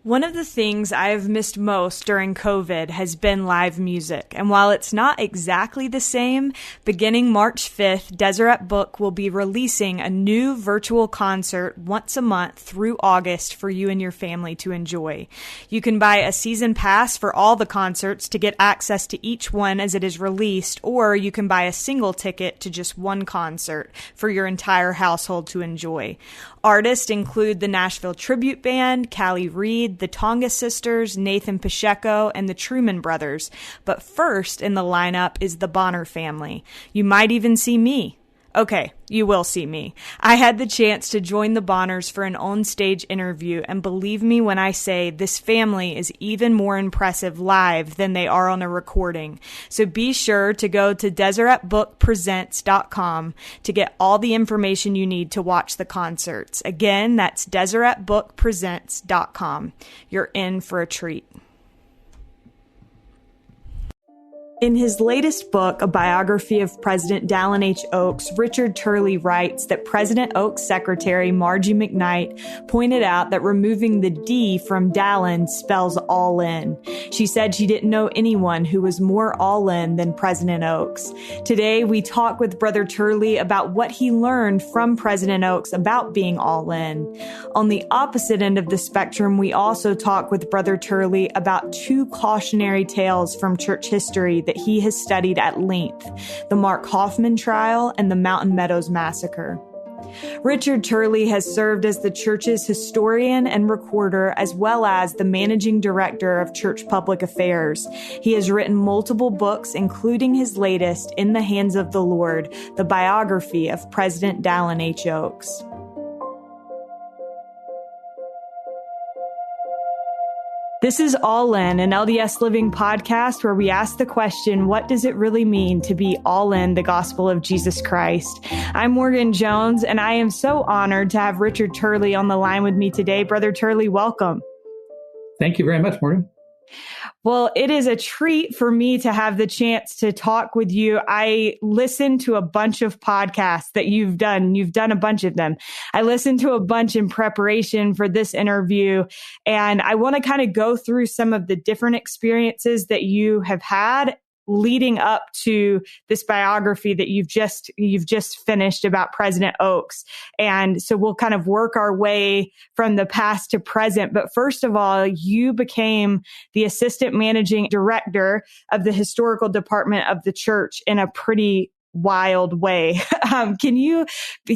One of the things I've missed most during COVID has been live music. And while it's not exactly the same, beginning March 5th, Deseret Book will be releasing a new virtual concert once a month through August for you and your family to enjoy. You can buy a season pass for all the concerts to get access to each one as it is released, or you can buy a single ticket to just one concert for your entire household to enjoy. Artists include the Nashville Tribute Band, Callie Reed, the Tonga Sisters, Nathan Pacheco, and the Truman Brothers. But first in the lineup is the Bonner family. You might even see me. Okay, you will see me. I had the chance to join the Bonners for an on-stage interview, and believe me when I say this family is even more impressive live than they are on a recording. So be sure to go to DeseretBookPresents.com to get all the information you need to watch the concerts. Again, that's DeseretBookPresents.com. You're in for a treat. In his latest book, A Biography of President Dallin H. Oaks, Richard Turley writes that President Oaks' secretary, Margie McKnight, pointed out that removing the D from Dallin spells all in. She said she didn't know anyone who was more all in than President Oaks. Today, we talk with Brother Turley about what he learned from President Oaks about being all in. On the opposite end of the spectrum, we also talk with Brother Turley about two cautionary tales from church history that he has studied at length, the Mark Hofmann trial and the Mountain Meadows Massacre. Richard Turley has served as the church's historian and recorder, as well as the managing director of church public affairs. He has written multiple books, including his latest, In the Hands of the Lord, the biography of President Dallin H. Oaks. This is All In, an LDS Living podcast where we ask the question, what does it really mean to be all in the gospel of Jesus Christ? I'm Morgan Jones, and I am so honored to have Richard Turley on the line with me today. Brother Turley, welcome. Thank you very much, Morgan. Well, it is a treat for me to have the chance to talk with you. I listened to a bunch of podcasts that you've done. You've done a bunch of them. I listened to a bunch in preparation for this interview, and I want to kind of go through some of the different experiences that you have had leading up to this biography that you've just finished about President Oaks. And so we'll kind of work our way from the past to present. But first of all, you became the assistant managing director of the historical department of the church in a pretty wild way. Can you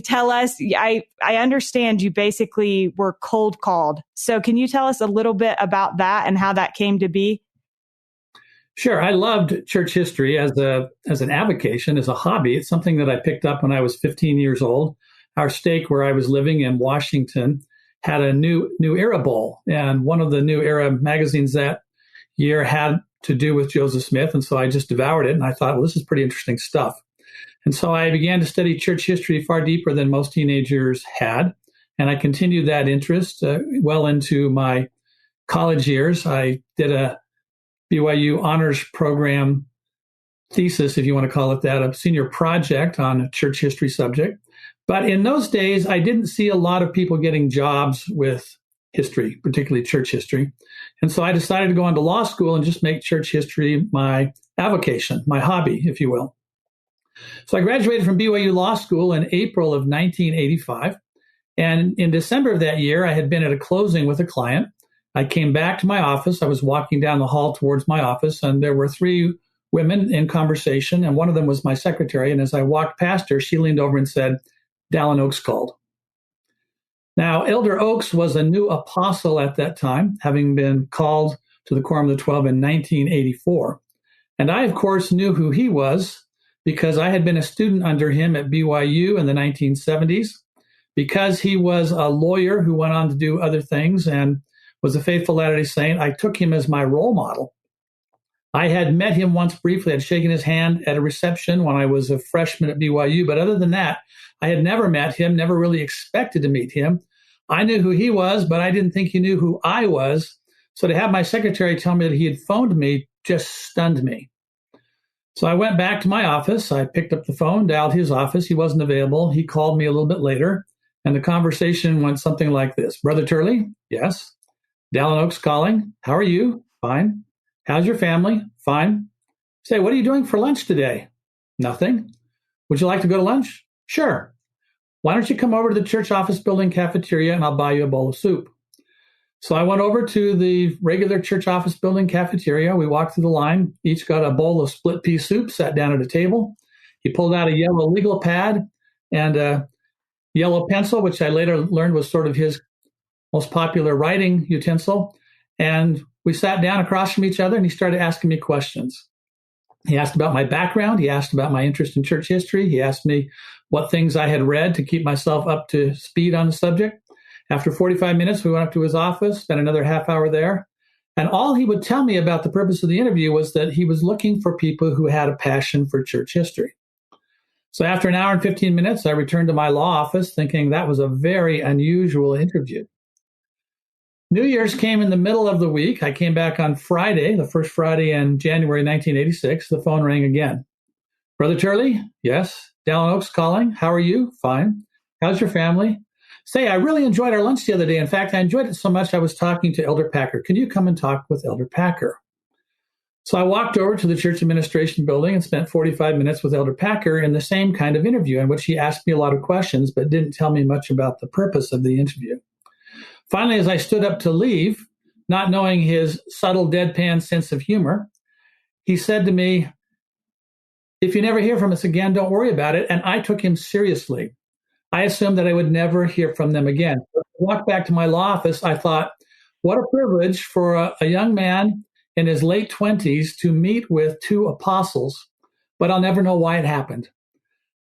tell us, I understand you basically were cold called. So can you tell us a little bit about that and how that came to be? Sure. I loved church history as an avocation, as a hobby. It's something that I picked up when I was 15 years old. Our stake where I was living in Washington had a New Era Bowl, and one of the New Era magazines that year had to do with Joseph Smith, and so I just devoured it, and I thought, well, this is pretty interesting stuff. And so I began to study church history far deeper than most teenagers had, and I continued that interest well into my college years. I did a BYU honors program thesis, if you want to call it that, a senior project on a church history subject. But in those days, I didn't see a lot of people getting jobs with history, particularly church history. And so I decided to go on to law school and just make church history my avocation, my hobby, if you will. So I graduated from BYU Law School in April of 1985. And in December of that year, I had been at a closing with a client. I came back to my office. I was walking down the hall towards my office, and there were three women in conversation, and one of them was my secretary. And as I walked past her, she leaned over and said, "Dallin Oaks called." Now, Elder Oaks was a new apostle at that time, having been called to the Quorum of the 12 in 1984. And I, of course, knew who he was because I had been a student under him at BYU in the 1970s, because he was a lawyer who went on to do other things and was a faithful Latter-day Saint. I took him as my role model. I had met him once briefly. I'd shaken his hand at a reception when I was a freshman at BYU. But other than that, I had never met him, never really expected to meet him. I knew who he was, but I didn't think he knew who I was. So to have my secretary tell me that he had phoned me just stunned me. So I went back to my office. I picked up the phone, dialed his office. He wasn't available. He called me a little bit later, and the conversation went something like this. "Brother Turley?" "Yes." Dallin Oaks calling. How are you? Fine. How's your family? Fine. Say, what are you doing for lunch today? Nothing. Would you like to go to lunch? Sure. Why don't you come over to the church office building cafeteria and I'll buy you a bowl of soup. So I went over to the regular church office building cafeteria. We walked through the line, each got a bowl of split pea soup, sat down at a table. He pulled out a yellow legal pad and a yellow pencil, which I later learned was sort of his most popular writing utensil. And we sat down across from each other and he started asking me questions. He asked about my background. He asked about my interest in church history. He asked me what things I had read to keep myself up to speed on the subject. After 45 minutes, we went up to his office, spent another half hour there. And all he would tell me about the purpose of the interview was that he was looking for people who had a passion for church history. So after an hour and 15 minutes, I returned to my law office thinking that was a very unusual interview. New Year's came in the middle of the week. I came back on Friday, the first Friday in January 1986. The phone rang again. Brother Turley? Yes. Dallin Oaks calling. How are you? Fine. How's your family? Say, I really enjoyed our lunch the other day. In fact, I enjoyed it so much I was talking to Elder Packer. Can you come and talk with Elder Packer? So I walked over to the church administration building and spent 45 minutes with Elder Packer in the same kind of interview in which he asked me a lot of questions but didn't tell me much about the purpose of the interview. Finally, as I stood up to leave, not knowing his subtle deadpan sense of humor, he said to me, if you never hear from us again, don't worry about it. And I took him seriously. I assumed that I would never hear from them again. When I walked back to my law office, I thought, what a privilege for a young man in his late 20s to meet with two apostles, but I'll never know why it happened.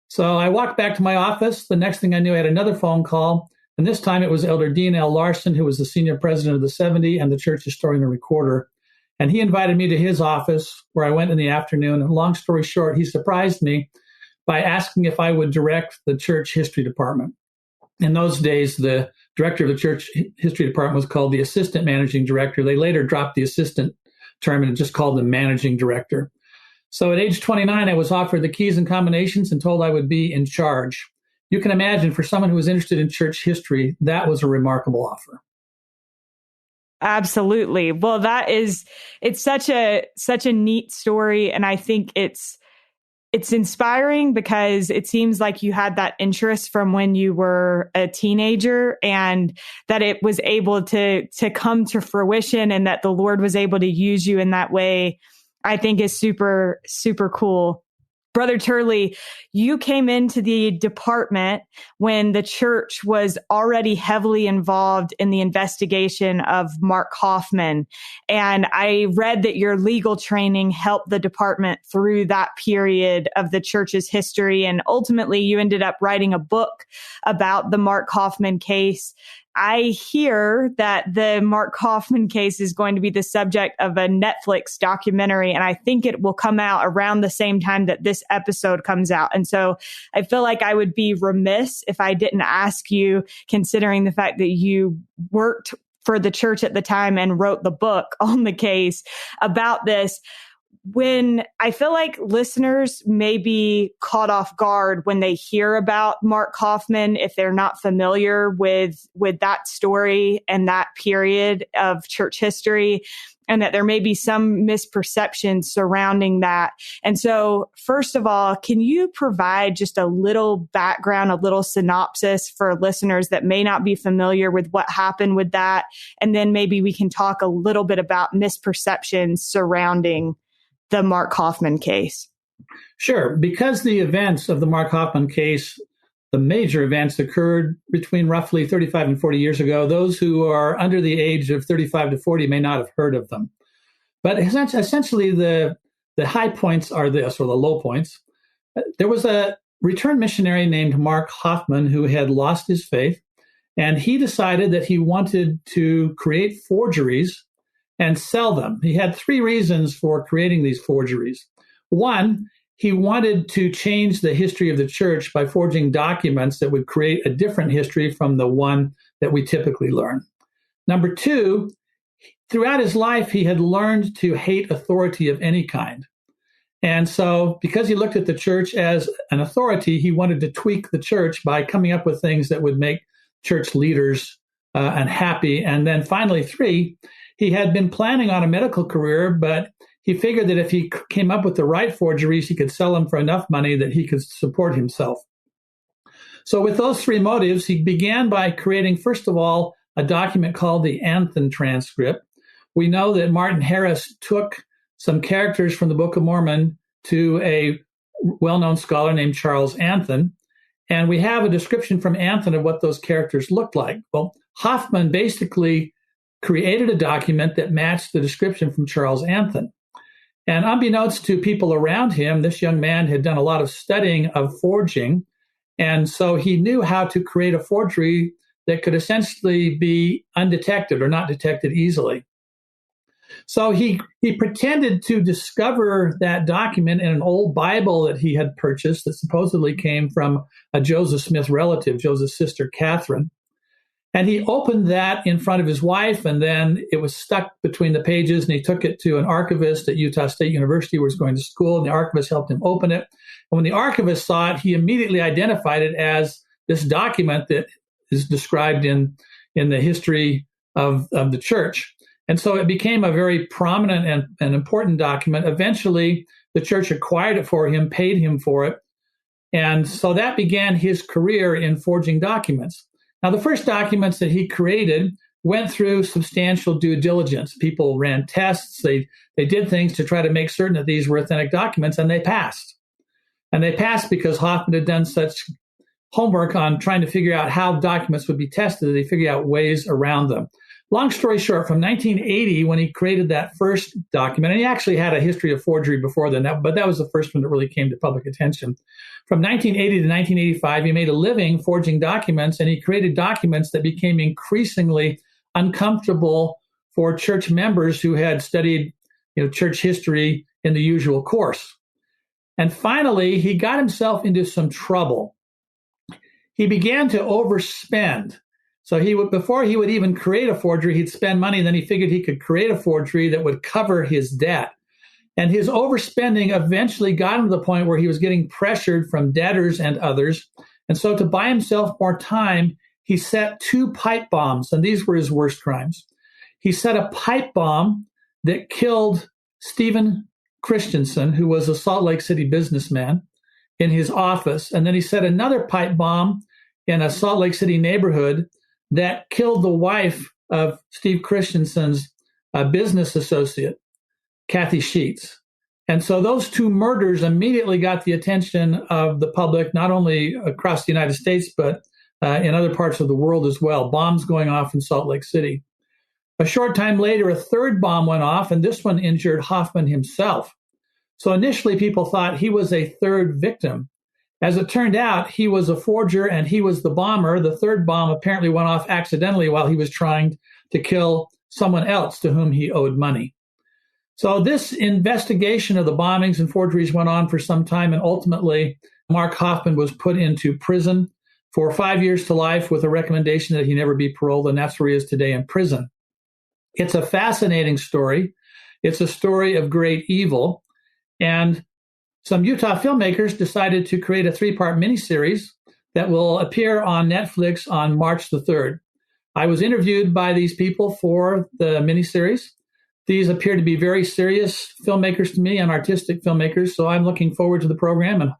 So I walked back to my office. The next thing I knew, I had another phone call. And this time it was Elder Dean L. Larson, who was the senior president of the 70 and the church historian and recorder. And he invited me to his office where I went in the afternoon. And long story short, he surprised me by asking if I would direct the church history department. In those days, the director of the church history department was called the assistant managing director. They later dropped the assistant term and just called the managing director. So at age 29, I was offered the keys and combinations and told I would be in charge. You can imagine for someone who was interested in church history, that was a remarkable offer. Absolutely. Well, it's such a neat story. And I think it's inspiring because it seems like you had that interest from when you were a teenager and that it was able to come to fruition and that the Lord was able to use you in that way, I think is super, super cool. Brother Turley, you came into the department when the church was already heavily involved in the investigation of Mark Hofmann. And I read that your legal training helped the department through that period of the church's history. And ultimately, you ended up writing a book about the Mark Hofmann case. I hear that the Mark Hofmann case is going to be the subject of a Netflix documentary, and I think it will come out around the same time that this episode comes out. And so I feel like I would be remiss if I didn't ask you, considering the fact that you worked for the church at the time and wrote the book on the case about this. When I feel like listeners may be caught off guard when they hear about Mark Hofmann, if they're not familiar with that story and that period of church history, and that there may be some misperceptions surrounding that. And so, first of all, can you provide just a little background, a little synopsis for listeners that may not be familiar with what happened with that? And then maybe we can talk a little bit about misperceptions surrounding the Mark Hofmann case. Sure. Because the events of the Mark Hofmann case, the major events occurred between roughly 35 and 40 years ago. Those who are under the age of 35 to 40 may not have heard of them. But essentially, the high points are this, or the low points. There was a returned missionary named Mark Hofmann who had lost his faith, and he decided that he wanted to create forgeries and sell them. He had three reasons for creating these forgeries. One, he wanted to change the history of the church by forging documents that would create a different history from the one that we typically learn. Number two, throughout his life, he had learned to hate authority of any kind. And so because he looked at the church as an authority, he wanted to tweak the church by coming up with things that would make church leaders unhappy. And then finally, 3, he had been planning on a medical career, but he figured that if he came up with the right forgeries, he could sell them for enough money that he could support himself. So with those 3 motives, he began by creating, first of all, a document called the Anthon transcript. We know that Martin Harris took some characters from the Book of Mormon to a well-known scholar named Charles Anthon, and we have a description from Anthon of what those characters looked like. Well, Hofmann basically created a document that matched the description from Charles Anthon. And unbeknownst to people around him, this young man had done a lot of studying of forging, and so he knew how to create a forgery that could essentially be undetected or not detected easily. So he pretended to discover that document in an old Bible that he had purchased that supposedly came from a Joseph Smith relative, Joseph's sister, Catherine. And he opened that in front of his wife, and then it was stuck between the pages, and he took it to an archivist at Utah State University where he was going to school, and the archivist helped him open it. And when the archivist saw it, he immediately identified it as this document that is described in the history of the church. And so it became a very prominent and important document. Eventually, the church acquired it for him, paid him for it. And so that began his career in forging documents. Now, the first documents that he created went through substantial due diligence. People ran tests. They did things to try to make certain that these were authentic documents, and they passed. And they passed because Hofmann had done such homework on trying to figure out how documents would be tested that he figured out ways around them. Long story short, from 1980, when he created that first document, and he actually had a history of forgery before then, but that was the first one that really came to public attention. From 1980 to 1985, he made a living forging documents, and he created documents that became increasingly uncomfortable for church members who had studied, church history in the usual course. And finally, he got himself into some trouble. He began to overspend. So before he would even create a forgery, he'd spend money, and then he figured he could create a forgery that would cover his debt. And his overspending eventually got him to the point where he was getting pressured from debtors and others. And so to buy himself more time, he set 2 pipe bombs, and these were his worst crimes. He set a pipe bomb that killed Stephen Christensen, who was a Salt Lake City businessman, in his office. And then he set another pipe bomb in a Salt Lake City neighborhood that killed the wife of Steve Christensen's business associate, Kathy Sheets. And so those 2 murders immediately got the attention of the public, not only across the United States, but in other parts of the world as well. Bombs going off in Salt Lake City. A short time later, a 3rd bomb went off, and this one injured Hofmann himself. So initially, people thought he was a 3rd victim. As it turned out, he was a forger and he was the bomber. The 3rd bomb apparently went off accidentally while he was trying to kill someone else to whom he owed money. So this investigation of the bombings and forgeries went on for some time, and ultimately, Mark Hofmann was put into prison for 5 years to life with a recommendation that he never be paroled, and that's where he is today, in prison. It's a fascinating story. It's a story of great evil, and some Utah filmmakers decided to create a 3-part miniseries that will appear on Netflix on March the 3rd. I was interviewed by these people for the miniseries. These appear to be very serious filmmakers to me and artistic filmmakers, so I'm looking forward to the program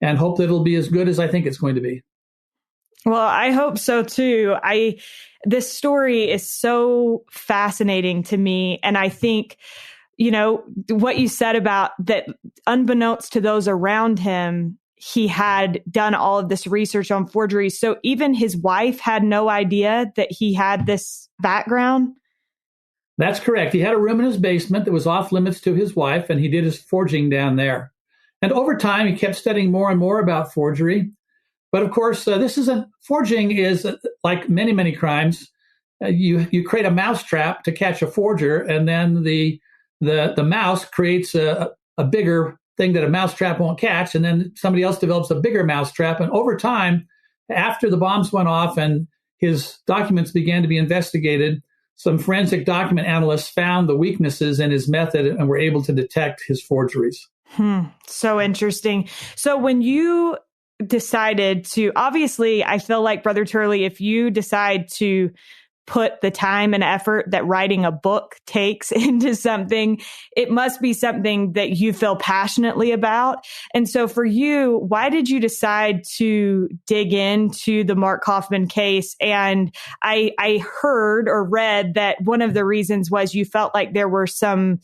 and hope that it'll be as good as I think it's going to be. Well, I hope so too. This story is so fascinating to me, and I think what you said about that, unbeknownst to those around him, he had done all of this research on forgeries. So even his wife had no idea that he had this background? That's correct. He had a room in his basement that was off limits to his wife, and he did his forging down there. And over time, he kept studying more and more about forgery. But of course, forging is like many, many crimes. You create a mousetrap to catch a forger, and then the mouse creates a bigger thing that a mousetrap won't catch, and then somebody else develops a bigger mousetrap. And over time, after the bombs went off and his documents began to be investigated, some forensic document analysts found the weaknesses in his method and were able to detect his forgeries. So interesting. So when you decided to, obviously, I feel like, Brother Turley, if you decide to put the time and effort that writing a book takes into something, it must be something that you feel passionately about. And so for you, why did you decide to dig into the Mark Hofmann case? And I heard or read that one of the reasons was you felt like there were some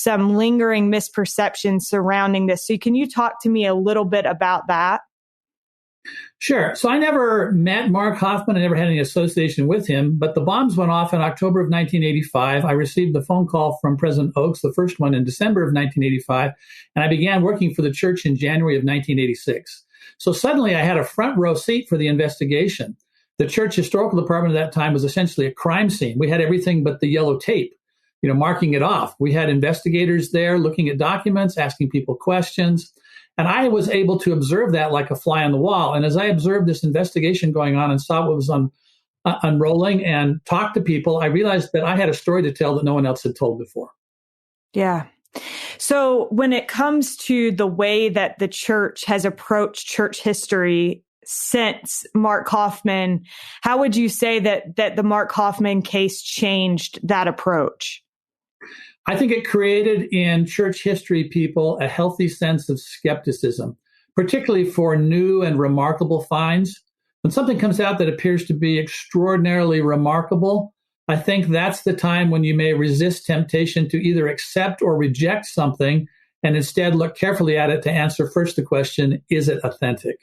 lingering misperceptions surrounding this. So can you talk to me a little bit about that? Sure. So I never met Mark Hofmann. I never had any association with him, but the bombs went off in October of 1985. I received the phone call from President Oaks, the first one in December of 1985, and I began working for the church in January of 1986. So suddenly I had a front row seat for the investigation. The church historical department at that time was essentially a crime scene. We had everything but the yellow tape, marking it off. We had investigators there looking at documents, asking people questions. And I was able to observe that like a fly on the wall. And as I observed this investigation going on and saw what was unrolling and talked to people, I realized that I had a story to tell that no one else had told before. Yeah. So when it comes to the way that the church has approached church history since Mark Hofmann, how would you say that the Mark Hofmann case changed that approach? I think it created in church history people a healthy sense of skepticism, particularly for new and remarkable finds. When something comes out that appears to be extraordinarily remarkable, I think that's the time when you may resist temptation to either accept or reject something and instead look carefully at it to answer first the question, is it authentic?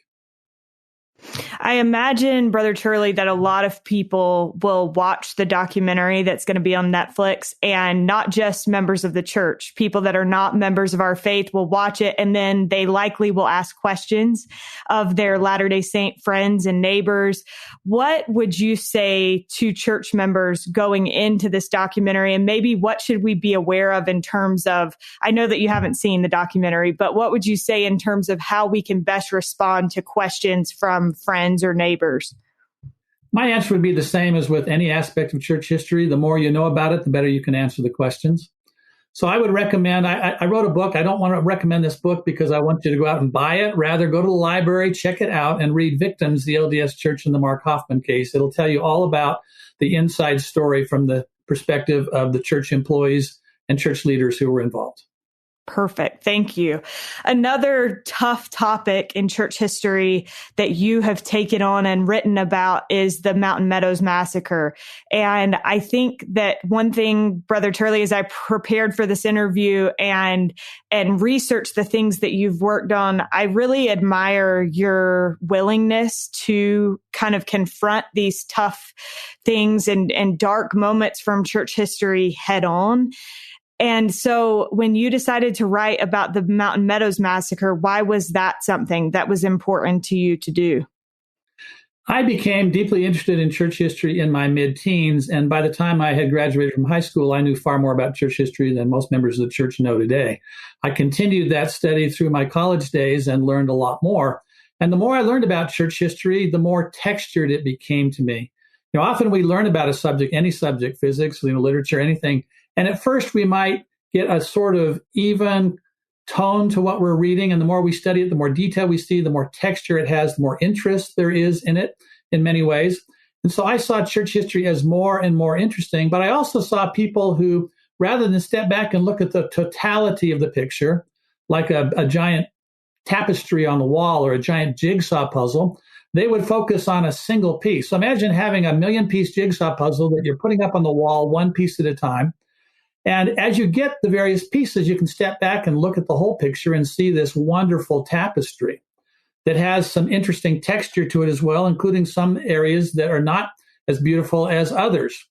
I imagine, Brother Turley, that a lot of people will watch the documentary that's going to be on Netflix, and not just members of the church. People that are not members of our faith will watch it, and then they likely will ask questions of their Latter-day Saint friends and neighbors. What would you say to church members going into this documentary, and maybe what should we be aware of in terms of, I know that you haven't seen the documentary, but what would you say in terms of how we can best respond to questions from friends or neighbors? My answer would be the same as with any aspect of church history. The more you know about it, the better you can answer the questions. So I would recommend, I wrote a book. I don't want to recommend this book because I want you to go out and buy it. Rather, go to the library, check it out, and read Victims, the LDS Church and the Mark Hofmann case. It'll tell you all about the inside story from the perspective of the church employees and church leaders who were involved. Perfect. Thank you. Another tough topic in church history that you have taken on and written about is the Mountain Meadows Massacre. And I think that one thing, Brother Turley, as I prepared for this interview and researched the things that you've worked on, I really admire your willingness to kind of confront these tough things and dark moments from church history head on. And so when you decided to write about the Mountain Meadows Massacre, why was that something that was important to you to do? I became deeply interested in church history in my mid-teens, and by the time I had graduated from high school, I knew far more about church history than most members of the church know today. I continued that study through my college days and learned a lot more. And the more I learned about church history, the more textured it became to me. Often we learn about a subject, any subject, physics, literature, anything, and at first we might get a sort of even tone to what we're reading. And the more we study it, the more detail we see, the more texture it has, the more interest there is in it in many ways. And so I saw church history as more and more interesting, but I also saw people who, rather than step back and look at the totality of the picture, like a giant tapestry on the wall or a giant jigsaw puzzle, they would focus on a single piece. So imagine having a 1,000,000-piece jigsaw puzzle that you're putting up on the wall, one piece at a time. And as you get the various pieces, you can step back and look at the whole picture and see this wonderful tapestry that has some interesting texture to it as well, including some areas that are not as beautiful as others.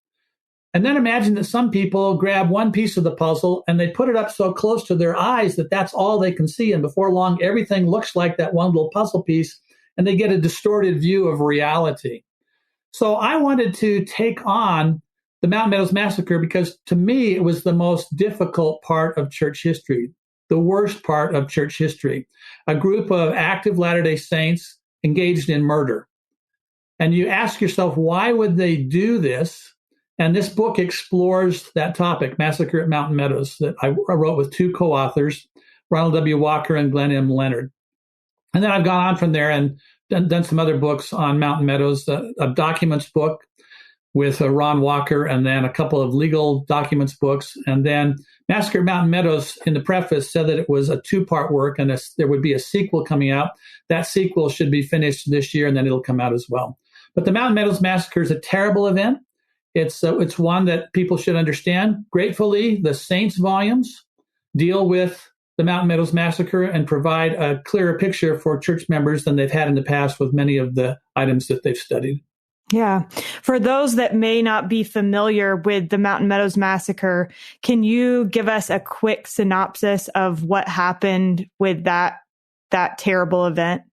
And then imagine that some people grab one piece of the puzzle and they put it up so close to their eyes that that's all they can see. And before long, everything looks like that one little puzzle piece, and they get a distorted view of reality. So I wanted to take on the Mountain Meadows Massacre because to me, it was the most difficult part of church history, the worst part of church history. A group of active Latter-day Saints engaged in murder. And you ask yourself, why would they do this? And this book explores that topic, Massacre at Mountain Meadows, that I wrote with two co-authors, Ronald W. Walker and Glenn M. Leonard. And then I've gone on from there and done some other books on Mountain Meadows, a documents book with Ron Walker, and then a couple of legal documents books. And then Massacre at Mountain Meadows, in the preface, said that it was a two-part work and there would be a sequel coming out. That sequel should be finished this year, and then it'll come out as well. But the Mountain Meadows Massacre is a terrible event. It's one that people should understand. Gratefully, the Saints volumes deal with the Mountain Meadows Massacre and provide a clearer picture for church members than they've had in the past with many of the items that they've studied. Yeah. For those that may not be familiar with the Mountain Meadows Massacre, can you give us a quick synopsis of what happened with that terrible event?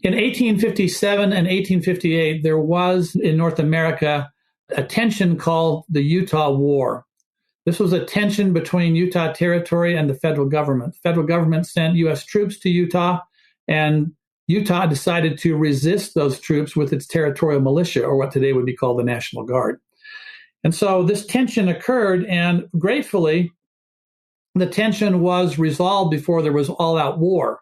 In 1857 and 1858, there was in North America a tension called the Utah War. This was a tension between Utah Territory and the federal government. The federal government sent U.S. troops to Utah, and Utah decided to resist those troops with its territorial militia, or what today would be called the National Guard. And so this tension occurred, and gratefully, the tension was resolved before there was all-out war.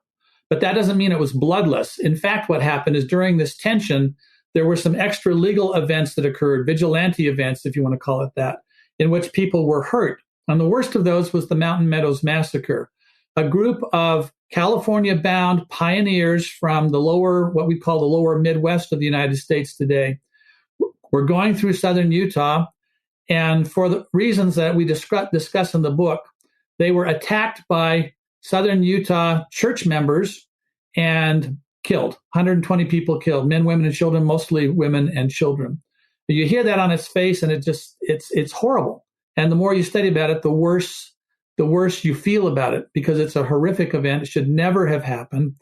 But that doesn't mean it was bloodless. In fact, what happened is during this tension, there were some extra legal events that occurred, vigilante events, if you want to call it that, in which people were hurt. And the worst of those was the Mountain Meadows Massacre. A group of California-bound pioneers from what we call the lower Midwest of the United States today were going through southern Utah, and for the reasons that we discuss in the book, they were attacked by southern Utah church members and killed. 120 people killed, men, women, and children, mostly women and children. You hear that on its face, and it's horrible. And the more you study about it, the worse you feel about it, because it's a horrific event. It should never have happened.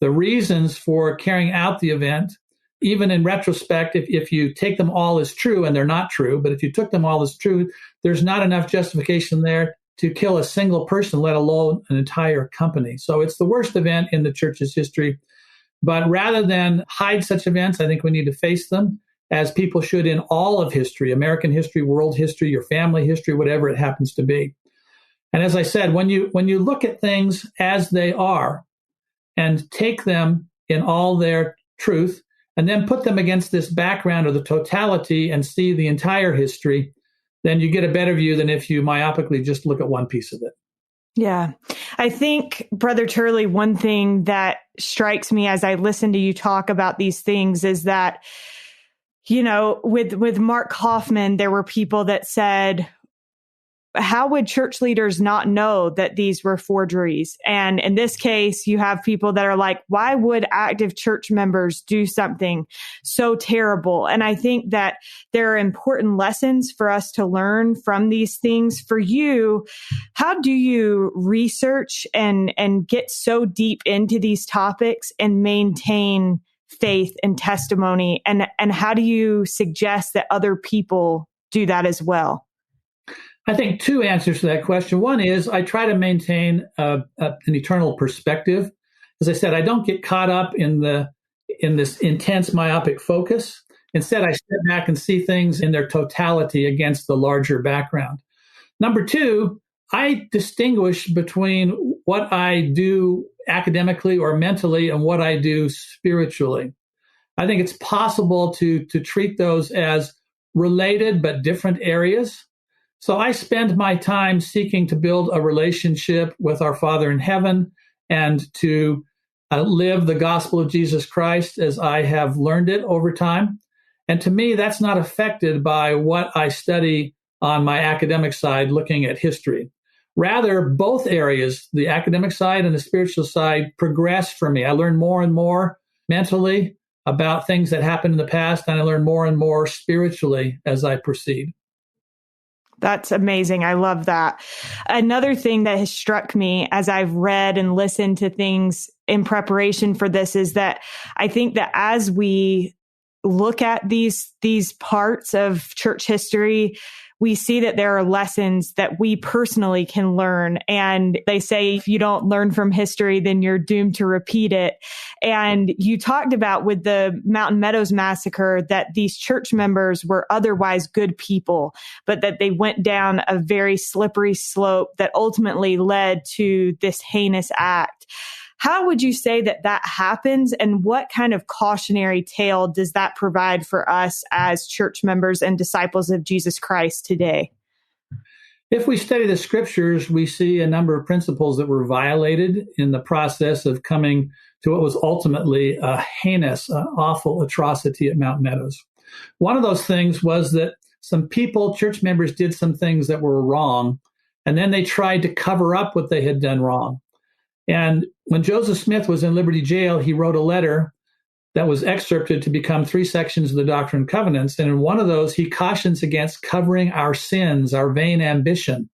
The reasons for carrying out the event, even in retrospect, if you take them all as true, and they're not true, but if you took them all as true, there's not enough justification there to kill a single person, let alone an entire company. So it's the worst event in the church's history. But rather than hide such events, I think we need to face them, as people should in all of history, American history, world history, your family history, whatever it happens to be. And as I said, when you look at things as they are and take them in all their truth, and then put them against this background of the totality and see the entire history, then you get a better view than if you myopically just look at one piece of it. Yeah. I think, Brother Turley, one thing that strikes me as I listen to you talk about these things is that, with Mark Hofmann, there were people that said, how would church leaders not know that these were forgeries? And in this case, you have people that are like, why would active church members do something so terrible? And I think that there are important lessons for us to learn from these things. For you, how do you research and get so deep into these topics and maintain faith and testimony? And how do you suggest that other people do that as well? I think two answers to that question. One is I try to maintain an eternal perspective. As I said, I don't get caught up in this intense myopic focus. Instead, I step back and see things in their totality against the larger background. Number two, I distinguish between what I do academically or mentally and what I do spiritually. I think it's possible to treat those as related but different areas. So I spend my time seeking to build a relationship with our Father in heaven and to live the gospel of Jesus Christ as I have learned it over time. And to me, that's not affected by what I study on my academic side, looking at history. Rather, both areas, the academic side and the spiritual side, progress for me. I learn more and more mentally about things that happened in the past, and I learn more and more spiritually as I proceed. That's amazing. I love that. Another thing that has struck me as I've read and listened to things in preparation for this is that I think that as we look at these parts of church history, we see that there are lessons that we personally can learn. And they say, if you don't learn from history, then you're doomed to repeat it. And you talked about with the Mountain Meadows Massacre that these church members were otherwise good people, but that they went down a very slippery slope that ultimately led to this heinous act. How would you say that that happens, and what kind of cautionary tale does that provide for us as church members and disciples of Jesus Christ today? If we study the scriptures, we see a number of principles that were violated in the process of coming to what was ultimately a heinous, awful atrocity at Mountain Meadows. One of those things was that some people, church members, did some things that were wrong, and then they tried to cover up what they had done wrong. And when Joseph Smith was in Liberty Jail, he wrote a letter that was excerpted to become 3 sections of the Doctrine and Covenants. And in one of those, he cautions against covering our sins, our vain ambition.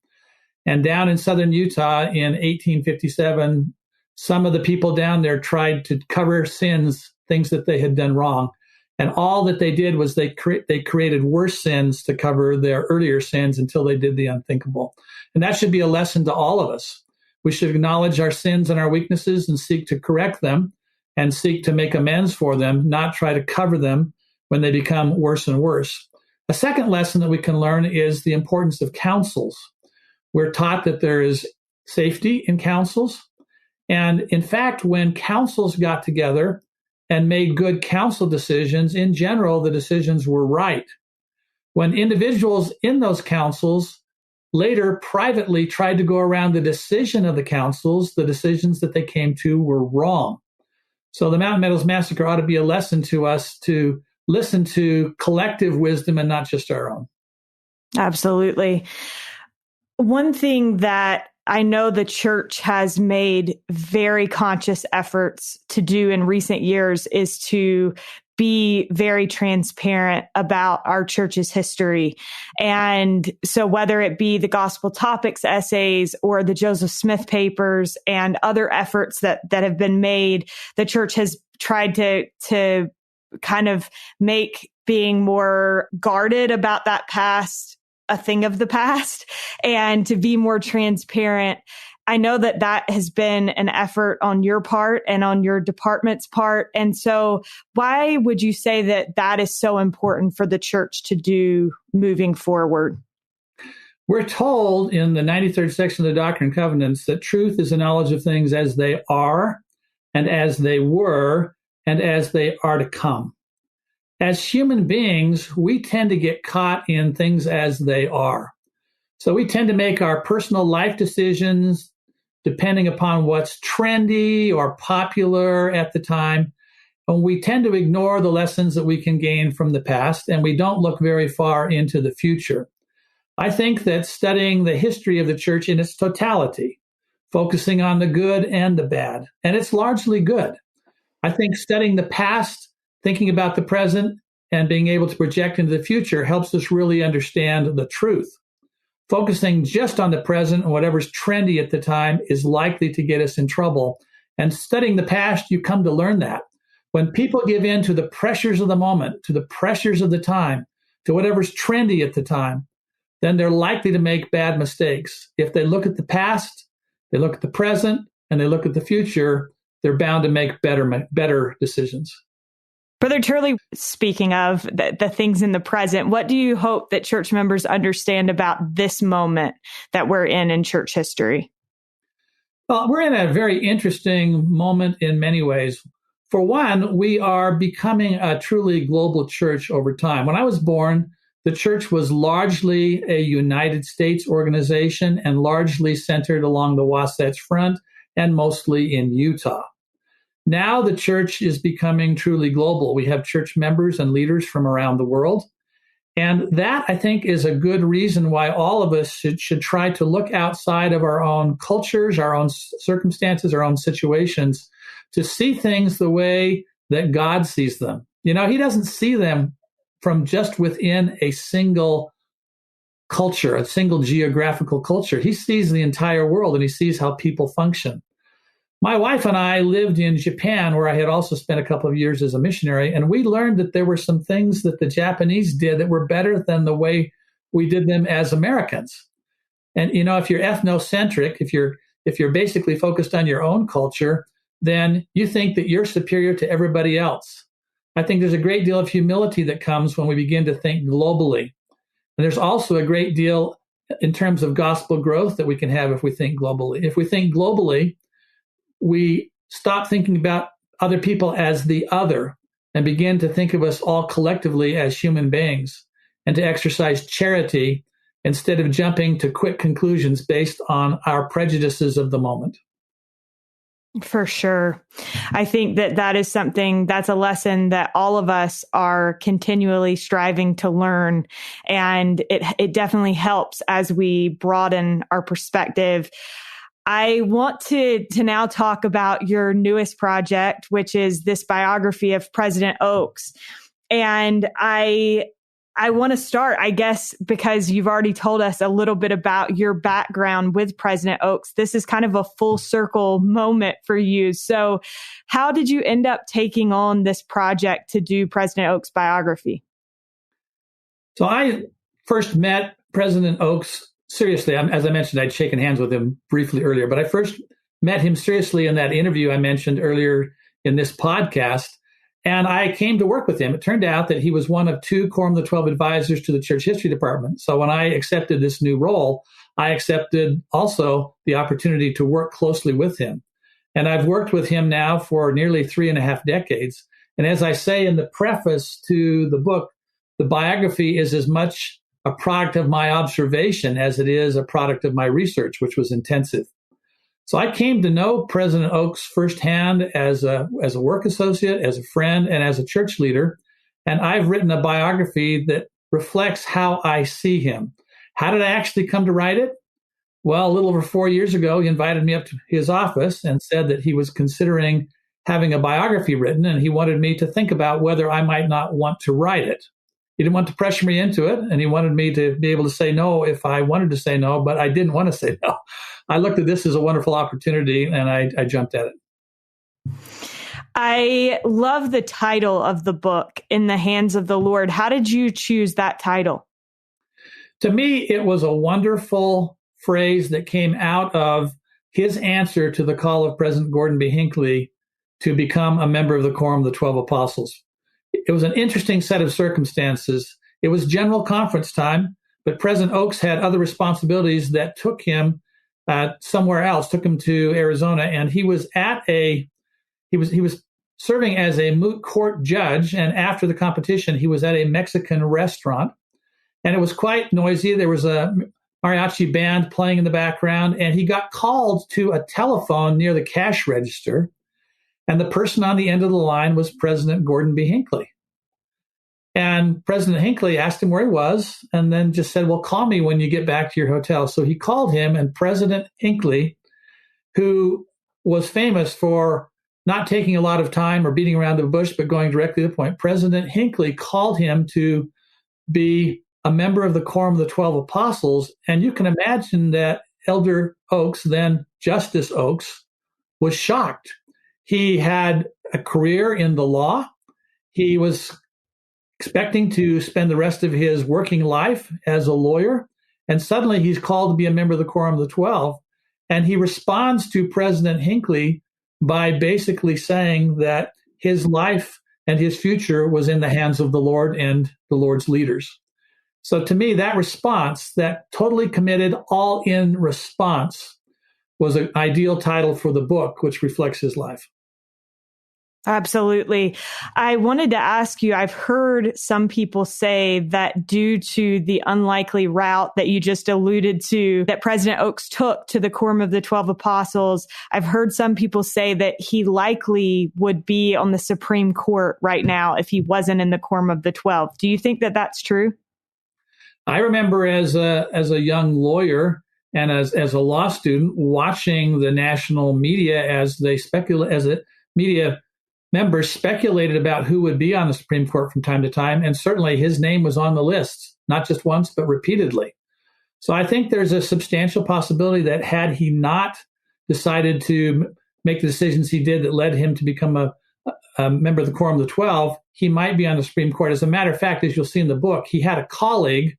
And down in southern Utah in 1857, some of the people down there tried to cover sins, things that they had done wrong. And all that they did was they created worse sins to cover their earlier sins until they did the unthinkable. And that should be a lesson to all of us. We should acknowledge our sins and our weaknesses and seek to correct them and seek to make amends for them, not try to cover them when they become worse and worse. A second lesson that we can learn is the importance of counsels. We're taught that there is safety in counsels. And in fact, when councils got together and made good council decisions, in general, the decisions were right. When individuals in those councils later privately tried to go around the decision of the councils, the decisions that they came to were wrong. So the Mountain Meadows Massacre ought to be a lesson to us to listen to collective wisdom and not just our own. Absolutely. One thing that I know the church has made very conscious efforts to do in recent years is to be very transparent about our church's history. And so whether it be the Gospel Topics essays or the Joseph Smith papers and other efforts that have been made, the church has tried to kind of make being more guarded about that past a thing of the past and to be more transparent. I know that has been an effort on your part and on your department's part. And so why would you say that is so important for the church to do moving forward? We're told in the 93rd section of the Doctrine and Covenants that truth is a knowledge of things as they are and as they were and as they are to come. As human beings, we tend to get caught in things as they are. So we tend to make our personal life decisions depending upon what's trendy or popular at the time. And we tend to ignore the lessons that we can gain from the past, and we don't look very far into the future. I think that studying the history of the church in its totality, focusing on the good and the bad, and it's largely good. I think studying the past, thinking about the present, and being able to project into the future helps us really understand the truth. Focusing just on the present and whatever's trendy at the time is likely to get us in trouble. And studying the past, you come to learn that. When people give in to the pressures of the moment, to the pressures of the time, to whatever's trendy at the time, then they're likely to make bad mistakes. If they look at the past, they look at the present, and they look at the future, they're bound to make better decisions. Brother Turley, speaking of the things in the present, what do you hope that church members understand about this moment that we're in church history? Well, we're in a very interesting moment in many ways. For one, we are becoming a truly global church over time. When I was born, the church was largely a United States organization and largely centered along the Wasatch Front and mostly in Utah. Now the church is becoming truly global. We have church members and leaders from around the world. And that, I think, is a good reason why all of us should try to look outside of our own cultures, our own circumstances, our own situations, to see things the way that God sees them. You know, he doesn't see them from just within a single culture, a single geographical culture. He sees the entire world and he sees how people function. My wife and I lived in Japan, where I had also spent a couple of years as a missionary, and we learned that there were some things that the Japanese did that were better than the way we did them as Americans. And, you know, if you're ethnocentric, if you're basically focused on your own culture, then you think that you're superior to everybody else. I think there's a great deal of humility that comes when we begin to think globally. And there's also a great deal in terms of gospel growth that we can have if we think globally. If we think globally, we stop thinking about other people as the other and begin to think of us all collectively as human beings, and to exercise charity instead of jumping to quick conclusions based on our prejudices of the moment. For sure. I think that is something, that's a lesson that all of us are continually striving to learn. And it definitely helps as we broaden our perspective. I want to now talk about your newest project, which is this biography of President Oaks. And I want to start, I guess, because you've already told us a little bit about your background with President Oaks. This is kind of a full circle moment for you. So how did you end up taking on this project to do President Oaks' biography? So I first met President Oaks seriously. As I mentioned, I'd shaken hands with him briefly earlier, but I first met him seriously in that interview I mentioned earlier in this podcast. And I came to work with him. It turned out that he was one of 2 Quorum of the 12 advisors to the Church History Department. So when I accepted this new role, I accepted also the opportunity to work closely with him. And I've worked with him now for nearly 3.5 decades. And as I say in the preface to the book, the biography is as much a product of my observation as it is a product of my research, which was intensive. So I came to know President Oaks firsthand as a work associate, as a friend, and as a church leader. And I've written a biography that reflects how I see him. How did I actually come to write it? Well, a little over 4 years ago, he invited me up to his office and said that he was considering having a biography written, and he wanted me to think about whether I might not want to write it. He didn't want to pressure me into it, and he wanted me to be able to say no if I wanted to say no, but I didn't want to say no. I looked at this as a wonderful opportunity, and I jumped at it. I love the title of the book, In the Hands of the Lord. How did you choose that title? To me, it was a wonderful phrase that came out of his answer to the call of President Gordon B. Hinckley to become a member of the Quorum of the 12 Apostles. It was an interesting set of circumstances. It was general conference time, but President Oaks had other responsibilities that took him somewhere else, took him to Arizona, and he was serving as a moot court judge. And after the competition, he was at a Mexican restaurant, and it was quite noisy. There was a mariachi band playing in the background, and he got called to a telephone near the cash register. And the person on the end of the line was President Gordon B. Hinckley. And President Hinckley asked him where he was and then just said, well, call me when you get back to your hotel. So he called him, and President Hinckley, who was famous for not taking a lot of time or beating around the bush, but going directly to the point, President Hinckley called him to be a member of the Quorum of the 12 Apostles. And you can imagine that Elder Oaks, then Justice Oaks, was shocked. He had a career in the law. He was expecting to spend the rest of his working life as a lawyer. And suddenly he's called to be a member of the Quorum of the 12. And he responds to President Hinckley by basically saying that his life and his future was in the hands of the Lord and the Lord's leaders. So to me, that response, that totally committed, all-in response, was an ideal title for the book, which reflects his life. Absolutely. I wanted to ask you, I've heard some people say that due to the unlikely route that you just alluded to, that President Oaks took to the Quorum of the 12 Apostles, I've heard some people say that he likely would be on the Supreme Court right now if he wasn't in the Quorum of the 12. Do you think that that's true? I remember as a young lawyer and as a law student watching the national media as media members speculated about who would be on the Supreme Court from time to time, and certainly his name was on the list, not just once, but repeatedly. So I think there's a substantial possibility that had he not decided to make the decisions he did that led him to become a member of the Quorum of the 12, he might be on the Supreme Court. As a matter of fact, as you'll see in the book, he had a colleague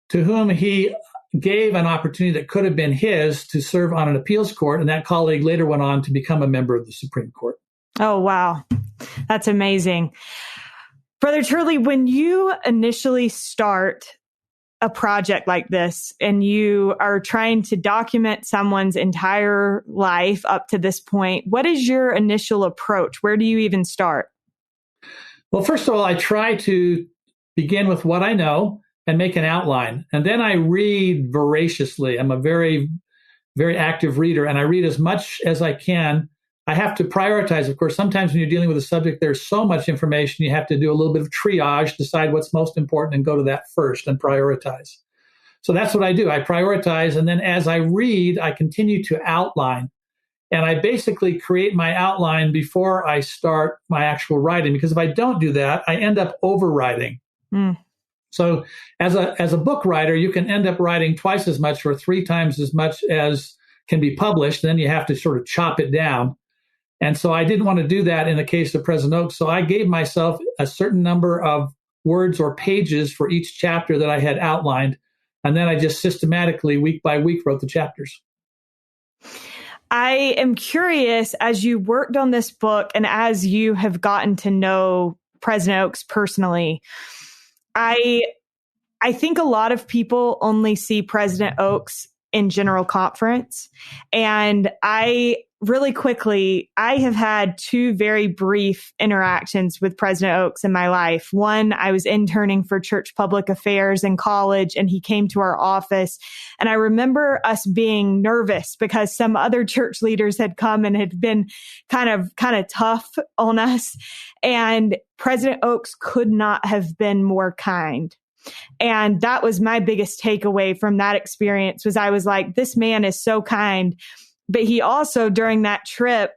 to whom he gave an opportunity that could have been his to serve on an appeals court, and that colleague later went on to become a member of the Supreme Court. Oh, wow. That's amazing. Brother Turley, when you initially start a project like this and you are trying to document someone's entire life up to this point, what is your initial approach? Where do you even start? Well, first of all, I try to begin with what I know and make an outline. And then I read voraciously. I'm a very, very active reader, and I read as much as I can. I have to prioritize. Of course, sometimes when you're dealing with a subject, there's so much information, you have to do a little bit of triage, decide what's most important, and go to that first and prioritize. So that's what I do. I prioritize, and then as I read, I continue to outline. And I basically create my outline before I start my actual writing, because if I don't do that, I end up overwriting. So as a book writer, you can end up writing twice as much or 3 times as much as can be published. Then you have to sort of chop it down. And so I didn't want to do that in the case of President Oaks. So I gave myself a certain number of words or pages for each chapter that I had outlined. And then I just systematically, week by week, wrote the chapters. I am curious, as you worked on this book and as you have gotten to know President Oaks personally, I think a lot of people only see President Oaks in general conference. And really quickly, I have had 2 very brief interactions with President Oaks in my life. One, I was interning for church public affairs in college, and he came to our office. And I remember us being nervous because some other church leaders had come and had been kind of tough on us. And President Oaks could not have been more kind. And that was my biggest takeaway from that experience, was I was like, this man is so kind. But he also, during that trip,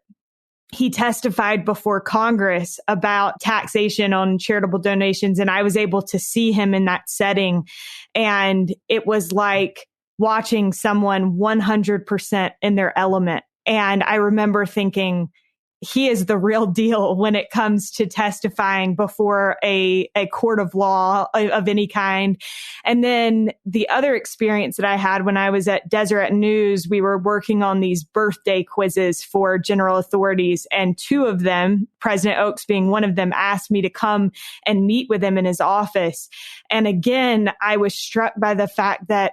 he testified before Congress about taxation on charitable donations. And I was able to see him in that setting. And it was like watching someone 100% in their element. And I remember thinking, he is the real deal when it comes to testifying before a court of law of any kind. And then the other experience that I had when I was at Deseret News, we were working on these birthday quizzes for general authorities. And 2 of them, President Oaks being one of them, asked me to come and meet with him in his office. And again, I was struck by the fact that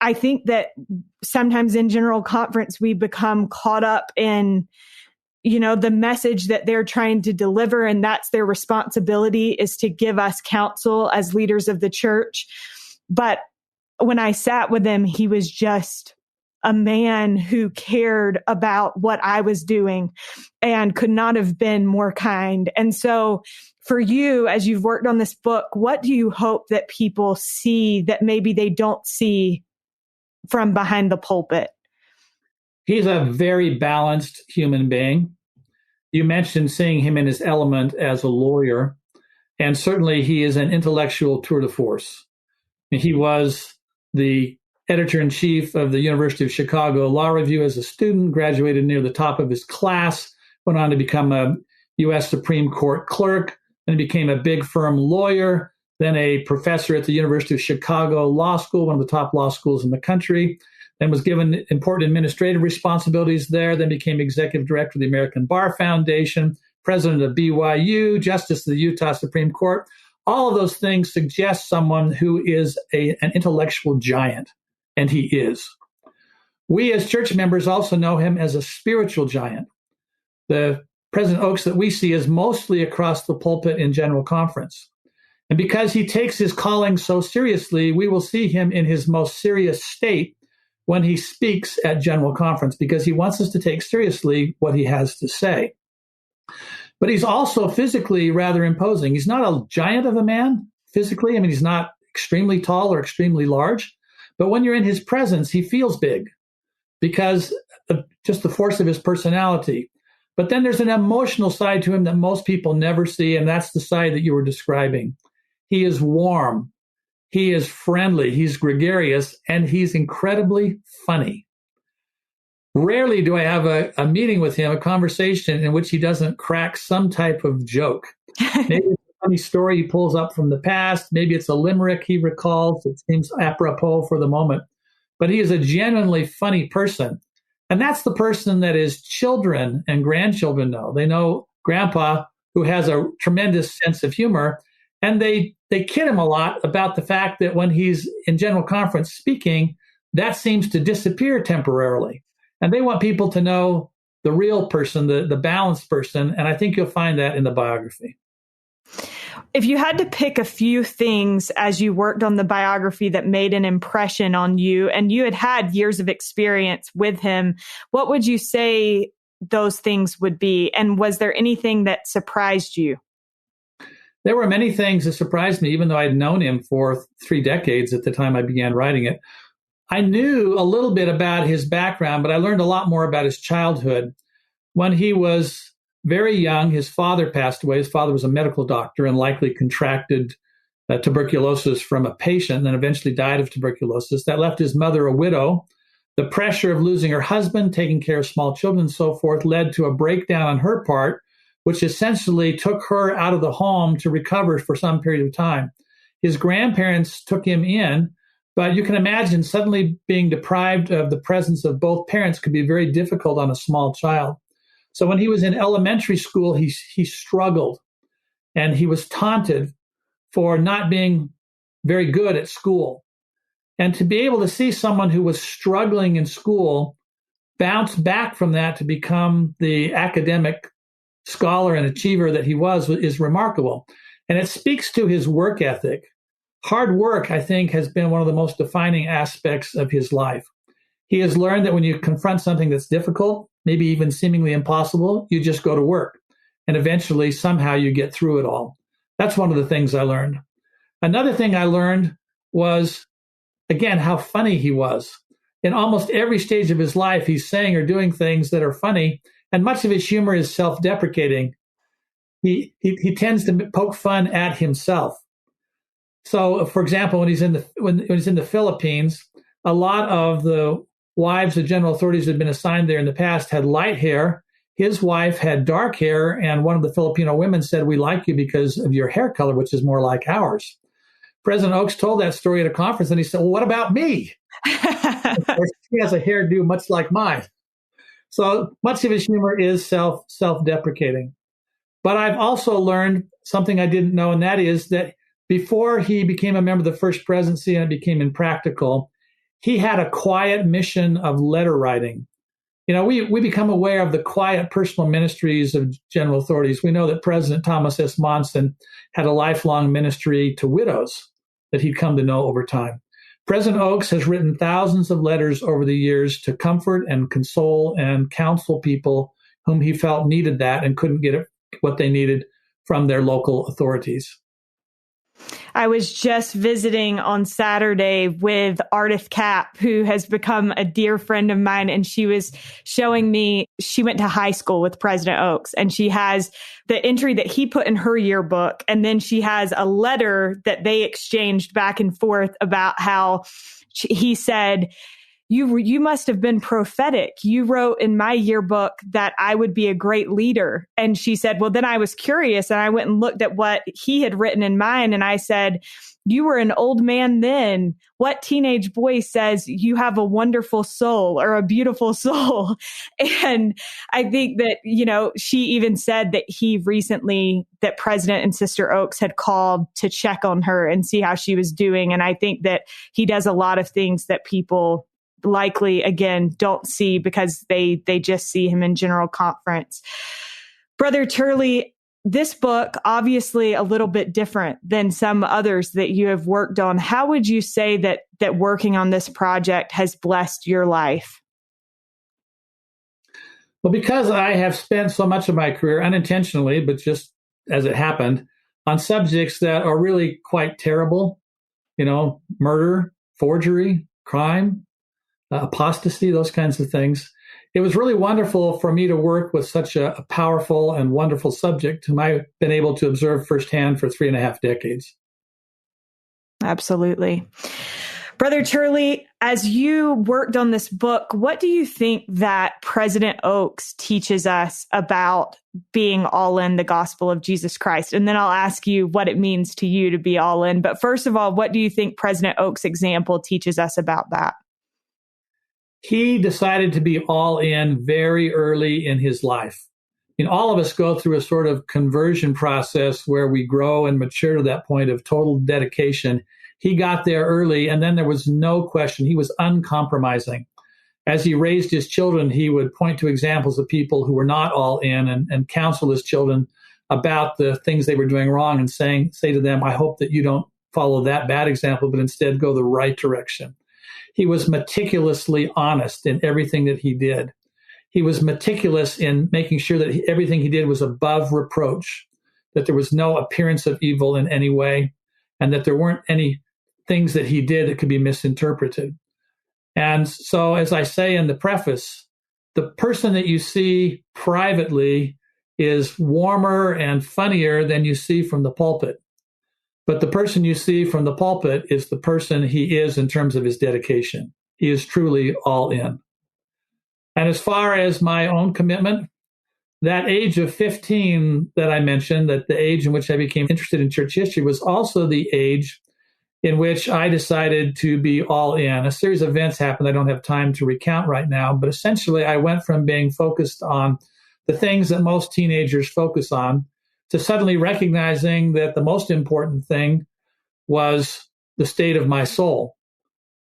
I think that sometimes in general conference, we become caught up in the message that they're trying to deliver, and that's their responsibility, is to give us counsel as leaders of the church. But when I sat with him, he was just a man who cared about what I was doing and could not have been more kind. And so for you, as you've worked on this book, what do you hope that people see that maybe they don't see from behind the pulpit? He's a very balanced human being. You mentioned seeing him in his element as a lawyer, and certainly he is an intellectual tour de force. He was the editor-in-chief of the University of Chicago Law Review as a student, graduated near the top of his class, went on to become a U.S. Supreme Court clerk, then became a big firm lawyer, then a professor at the University of Chicago Law School, one of the top law schools in the country, then was given important administrative responsibilities there, then became executive director of the American Bar Foundation, president of BYU, justice of the Utah Supreme Court. All of those things suggest someone who is an intellectual giant, and he is. We as church members also know him as a spiritual giant. The President Oaks that we see is mostly across the pulpit in general conference. And because he takes his calling so seriously, we will see him in his most serious state when he speaks at general conference, because he wants us to take seriously what he has to say. But he's also physically rather imposing. He's not a giant of a man physically. I mean, he's not extremely tall or extremely large. But when you're in his presence, he feels big because of just the force of his personality. But then there's an emotional side to him that most people never see, and that's the side that you were describing. He is warm. He is friendly, he's gregarious, and he's incredibly funny. Rarely do I have a meeting with him, a conversation in which he doesn't crack some type of joke. Maybe it's a funny story he pulls up from the past. Maybe it's a limerick he recalls that seems apropos for the moment. But he is a genuinely funny person. And that's the person that his children and grandchildren know. They know Grandpa, who has a tremendous sense of humor, and they they kid him a lot about the fact that when he's in general conference speaking, that seems to disappear temporarily. And they want people to know the real person, the balanced person. And I think you'll find that in the biography. If you had to pick a few things as you worked on the biography that made an impression on you, and you had years of experience with him, what would you say those things would be? And was there anything that surprised you? There were many things that surprised me, even though I'd known him for 3 decades at the time I began writing it. I knew a little bit about his background, but I learned a lot more about his childhood. When he was very young, his father passed away. His father was a medical doctor and likely contracted tuberculosis from a patient and then eventually died of tuberculosis. That left his mother a widow. The pressure of losing her husband, taking care of small children and so forth led to a breakdown on her part, which essentially took her out of the home to recover for some period of time. His grandparents took him in, but you can imagine suddenly being deprived of the presence of both parents could be very difficult on a small child. So when he was in elementary school, he struggled, and he was taunted for not being very good at school. And to be able to see someone who was struggling in school bounce back from that to become the academic scholar and achiever that he was is remarkable. And it speaks to his work ethic. Hard work, I think, has been one of the most defining aspects of his life. He has learned that when you confront something that's difficult, maybe even seemingly impossible, you just go to work. And eventually, somehow, you get through it all. That's one of the things I learned. Another thing I learned was, again, how funny he was. In almost every stage of his life, he's saying or doing things that are funny, and much of his humor is self-deprecating. He tends to poke fun at himself. So, for example, when he's in the Philippines, a lot of the wives of general authorities who had been assigned there in the past had light hair. His wife had dark hair, and one of the Filipino women said, "We like you because of your hair color, which is more like ours." President Oaks told that story at a conference, and he said, "Well, what about me?" Of course, he has a hairdo much like mine. So much of his humor is self-deprecating. But I've also learned something I didn't know, and that is that before he became a member of the First Presidency and it became impractical, he had a quiet mission of letter writing. You know, we become aware of the quiet personal ministries of general authorities. We know that President Thomas S. Monson had a lifelong ministry to widows that he'd come to know over time. President Oaks has written thousands of letters over the years to comfort and console and counsel people whom he felt needed that and couldn't get what they needed from their local authorities. I was just visiting on Saturday with Ardith Cap, who has become a dear friend of mine. And she was showing me, she went to high school with President Oaks, and she has the entry that he put in her yearbook. And then she has a letter that they exchanged back and forth about how he said, You must have been prophetic. You wrote in my yearbook that I would be a great leader. And she said, well, then I was curious and I went and looked at what he had written in mine. And I said, you were an old man then. What teenage boy says you have a wonderful soul or a beautiful soul? And I think that, you know, she even said that that President and Sister Oaks had called to check on her and see how she was doing. And I think that he does a lot of things that people likely, again, don't see because they just see him in general conference. Brother Turley, this book, obviously a little bit different than some others that you have worked on. How would you say that working on this project has blessed your life? Well, because I have spent so much of my career unintentionally, but just as it happened, on subjects that are really quite terrible, you know, murder, forgery, crime, apostasy, those kinds of things. It was really wonderful for me to work with such a powerful and wonderful subject whom I've been able to observe firsthand for 3.5 decades. Absolutely. Brother Turley, as you worked on this book, what do you think that President Oaks teaches us about being all in the gospel of Jesus Christ? And then I'll ask you what it means to you to be all in. But first of all, what do you think President Oaks' example teaches us about that? He decided to be all in very early in his life. all of us go through a sort of conversion process where we grow and mature to that point of total dedication. He got there early, and then there was no question. He was uncompromising. As he raised his children, he would point to examples of people who were not all in and counsel his children about the things they were doing wrong and say to them, I hope that you don't follow that bad example, but instead go the right direction. He was meticulously honest in everything that he did. He was meticulous in making sure that everything he did was above reproach, that there was no appearance of evil in any way, and that there weren't any things that he did that could be misinterpreted. And so, as I say in the preface, the person that you see privately is warmer and funnier than you see from the pulpit. But the person you see from the pulpit is the person he is in terms of his dedication. He is truly all in. And as far as my own commitment, that age of 15 that I mentioned, that the age in which I became interested in church history, was also the age in which I decided to be all in. A series of events happened I don't have time to recount right now, but essentially I went from being focused on the things that most teenagers focus on to suddenly recognizing that the most important thing was the state of my soul.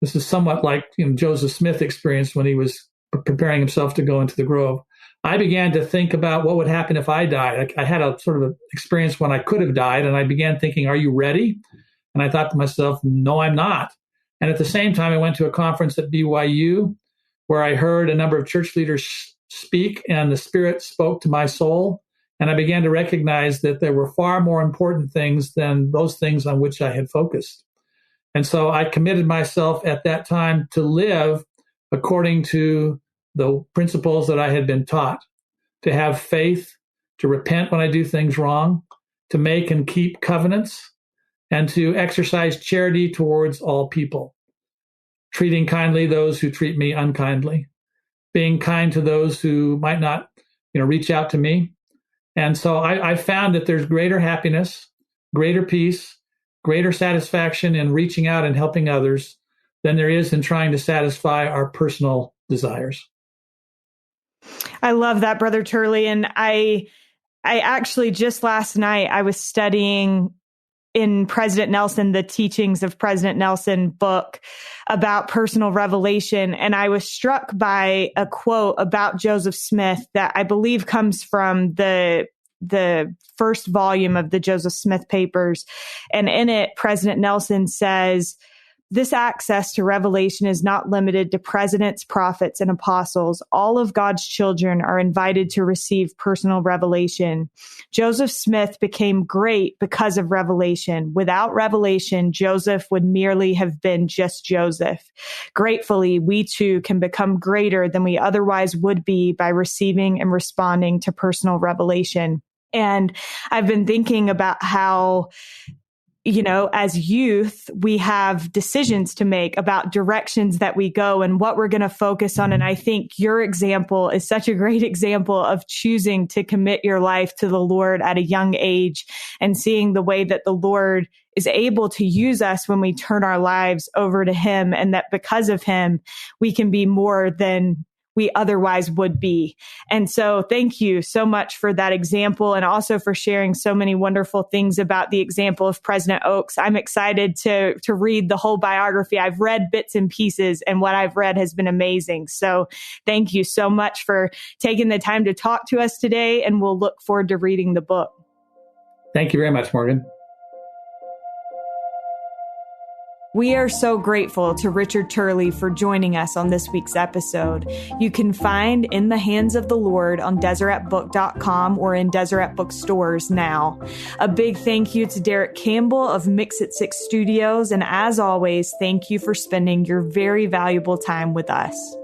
This is somewhat like Joseph Smith experienced when he was preparing himself to go into the grove. I began to think about what would happen if I died. I had a sort of experience when I could have died, and I began thinking, are you ready? And I thought to myself, no, I'm not. And at the same time, I went to a conference at BYU where I heard a number of church leaders speak, and the Spirit spoke to my soul. And I began to recognize that there were far more important things than those things on which I had focused. And so I committed myself at that time to live according to the principles that I had been taught, to have faith, to repent when I do things wrong, to make and keep covenants, and to exercise charity towards all people, treating kindly those who treat me unkindly, being kind to those who might not, reach out to me. And so I found that there's greater happiness, greater peace, greater satisfaction in reaching out and helping others than there is in trying to satisfy our personal desires. I love that, Brother Turley. And I actually just last night, I was studying in President Nelson, the Teachings of President Nelson book about personal revelation. And I was struck by a quote about Joseph Smith that I believe comes from the first volume of the Joseph Smith papers. And in it, President Nelson says, this access to revelation is not limited to presidents, prophets, and apostles. All of God's children are invited to receive personal revelation. Joseph Smith became great because of revelation. Without revelation, Joseph would merely have been just Joseph. Gratefully, we too can become greater than we otherwise would be by receiving and responding to personal revelation. And I've been thinking about how, as youth, we have decisions to make about directions that we go and what we're going to focus on. And I think your example is such a great example of choosing to commit your life to the Lord at a young age and seeing the way that the Lord is able to use us when we turn our lives over to Him, and that because of Him, we can be more than we otherwise would be. And so thank you so much for that example, and also for sharing so many wonderful things about the example of President Oaks. I'm excited to read the whole biography. I've read bits and pieces, and what I've read has been amazing. So thank you so much for taking the time to talk to us today, and we'll look forward to reading the book. Thank you very much, Morgan. We are so grateful to Richard Turley for joining us on this week's episode. You can find In the Hands of the Lord on DeseretBook.com or in Deseret bookstores now. A big thank you to Derek Campbell of Mix It 6 Studios. And as always, thank you for spending your very valuable time with us.